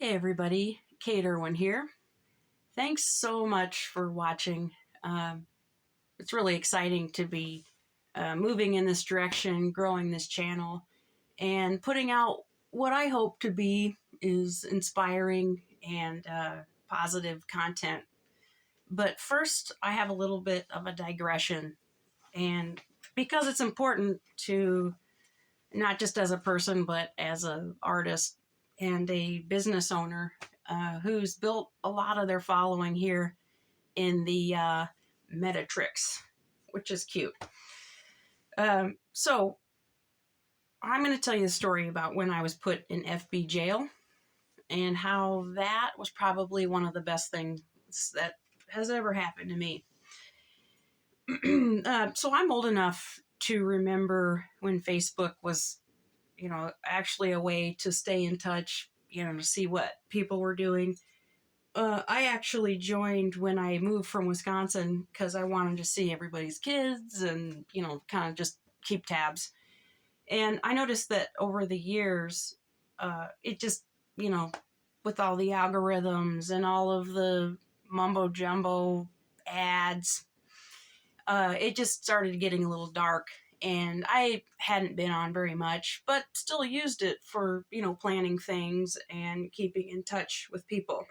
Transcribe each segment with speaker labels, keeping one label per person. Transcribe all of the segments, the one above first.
Speaker 1: Hey everybody, Kate Irwin here. Thanks so much for watching. It's really exciting to be moving in this direction, growing this channel, and putting out what I hope to be is inspiring and positive content. But first, I have a little bit of a digression, and because it's important to not just as a person, but as an artist and a business owner who's built a lot of their following here in the mm'trix, which is cute. So I'm going to tell you a story about when I was put in FB jail and how that was probably one of the best things that has ever happened to me. So I'm old enough to remember when Facebook was, actually a way to stay in touch, to see what people were doing. I actually joined when I moved from Wisconsin because I wanted to see everybody's kids and, kind of just keep tabs. And I noticed that over the years, it just, with all the algorithms and all of the mumbo jumbo ads, it just started getting a little dark. And I hadn't been on very much, but still used it for, planning things and keeping in touch with people.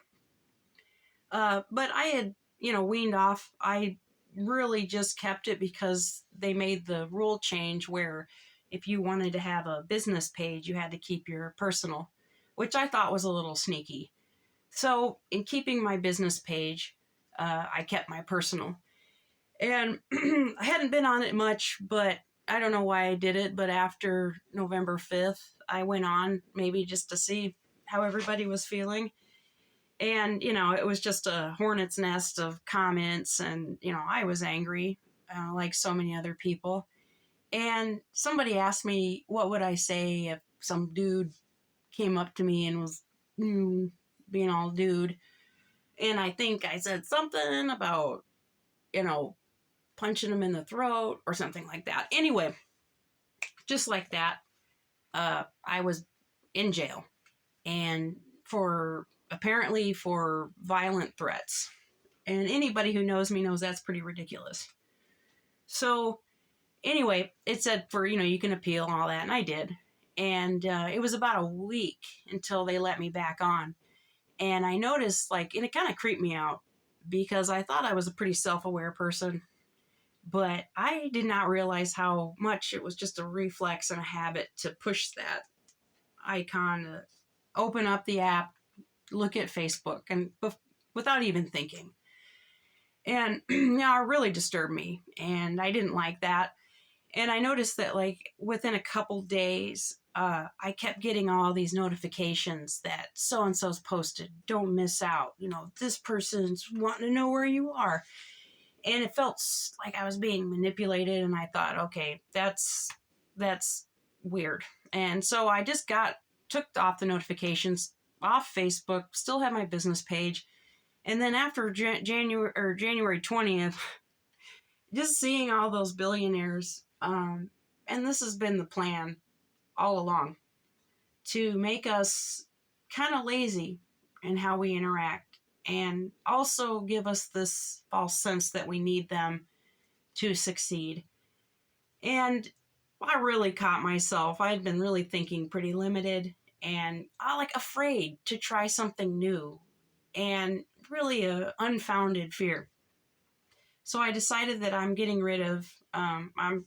Speaker 1: But I had, weaned off. I really just kept it because they made the rule change where if you wanted to have a business page, you had to keep your personal, which I thought was a little sneaky. So in keeping my business page, I kept my personal. And I hadn't been on it much, but I don't know why I did it. But after November 5th, I went on maybe just to see how everybody was feeling. And, it was just a hornet's nest of comments. And, I was angry, like so many other people. And somebody asked me, what would I say if some dude came up to me and was being all dude? And I think I said something about, punching him in the throat or something like that. Anyway, just like that, I was in jail. And apparently for violent threats. And anybody who knows me knows that's pretty ridiculous. So anyway, it said you can appeal and all that, and I did. And it was about a week until they let me back on. And I noticed, and it kind of creeped me out because I thought I was a pretty self-aware person. But I did not realize how much it was just a reflex and a habit to push that icon, to open up the app, look at Facebook, and without even thinking. And now it really disturbed me, and I didn't like that. And I noticed that within a couple days, I kept getting all these notifications that so-and-so's posted, don't miss out. This person's wanting to know where you are. And it felt like I was being manipulated, and I thought, okay, that's weird. And so I just took off the notifications off Facebook, still have my business page. And then after January 20th, just seeing all those billionaires, and this has been the plan all along, to make us kind of lazy in how we interact and also give us this false sense that we need them to succeed. And I really caught myself. I had been really thinking pretty limited and afraid to try something new, and really a unfounded fear. So I decided that I'm getting rid of my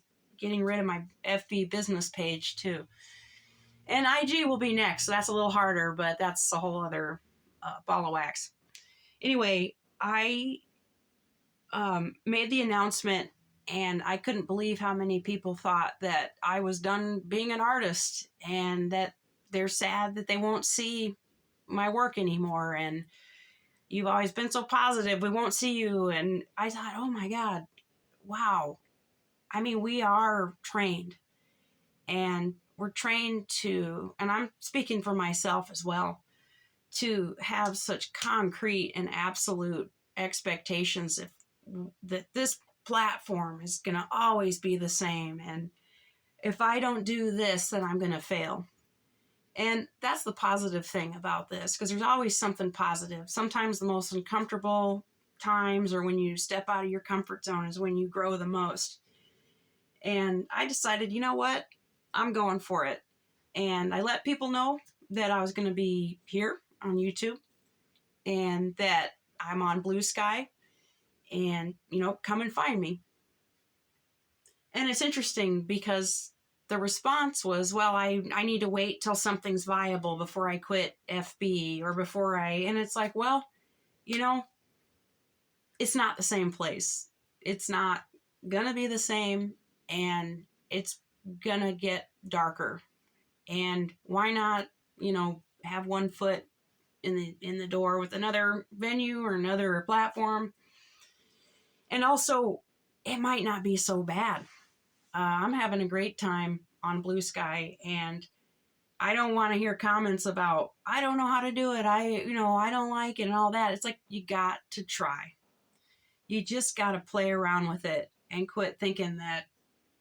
Speaker 1: FB business page too. And IG will be next. So that's a little harder, but that's a whole other ball of wax. Anyway, I made the announcement, and I couldn't believe how many people thought that I was done being an artist and that they're sad that they won't see my work anymore. And you've always been so positive, we won't see you. And I thought, oh my God, wow. I mean, we are trained, and we're trained to, and I'm speaking for myself as well, to have such concrete and absolute expectations that this platform is going to always be the same. And if I don't do this, then I'm going to fail. And that's the positive thing about this, because there's always something positive. Sometimes the most uncomfortable times, or when you step out of your comfort zone, is when you grow the most. And I decided, you know what? I'm going for it. And I let people know that I was going to be here on YouTube and that I'm on Blue Sky, and, come and find me. And it's interesting because the response was, well, I need to wait till something's viable before I quit FB, or and it's like, well, it's not the same place. It's not going to be the same, and it's going to get darker. And why not, have one foot in the door with another venue or another platform? And also, it might not be so bad. I'm having a great time on Blue Sky, and I don't want to hear comments about, I don't know how to do it. I don't like it and all that. It's like, you got to try. You just got to play around with it and quit thinking that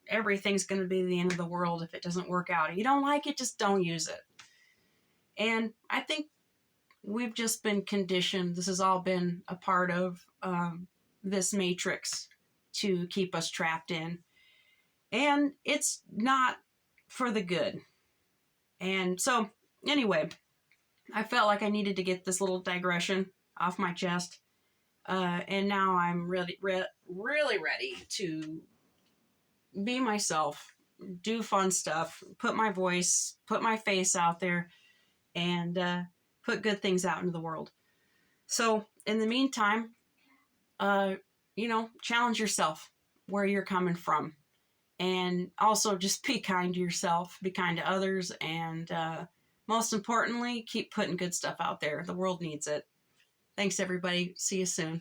Speaker 1: everything's going to be the end of the world if it doesn't work out. If you don't like it, just don't use it. And I think we've just been conditioned. This has all been a part of this matrix to keep us trapped in. And it's not for the good. And so, anyway, I felt like I needed to get this little digression off my chest. And now I'm really ready to be myself, do fun stuff, put my voice, put my face out there, and put good things out into the world. So, in the meantime, challenge yourself where you're coming from. And also just be kind to yourself, be kind to others, and most importantly, keep putting good stuff out there. The world needs it. Thanks, everybody. See you soon.